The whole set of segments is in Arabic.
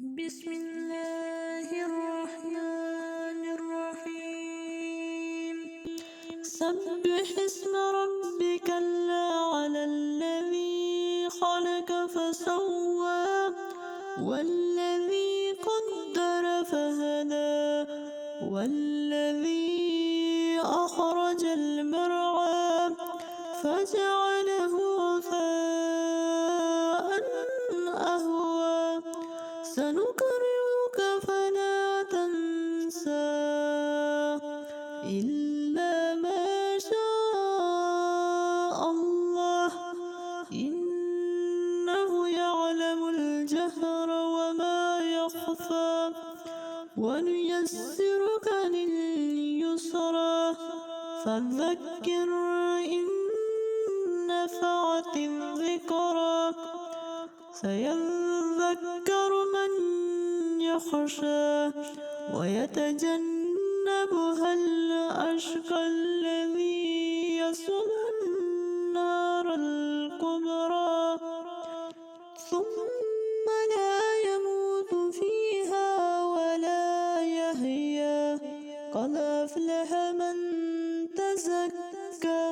بسم الله الرحمن الرحيم. سبح اسم ربك الأعلى الذي خلق فسوى والذي قدر فهدى والذي أخرج المرعى فجعله غثاء أهوى سنقرئك فلا تنسى إلا ما شاء الله إنه يعلم الجهر وما يخفى ونيسرك لليسرى فذكر إن نفعت الذكرى سيذكر من يخشى ويتجنبها الأشقى الذي يصلى النار الكبرى ثم لا يموت فيها ولا يحيا قد أفلح من تزكى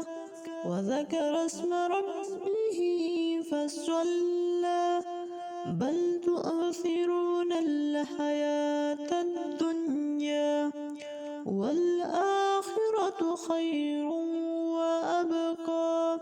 وذكر اسم ربه فصلى بل تؤثرون الحياة الدنيا والآخرة خير وأبقى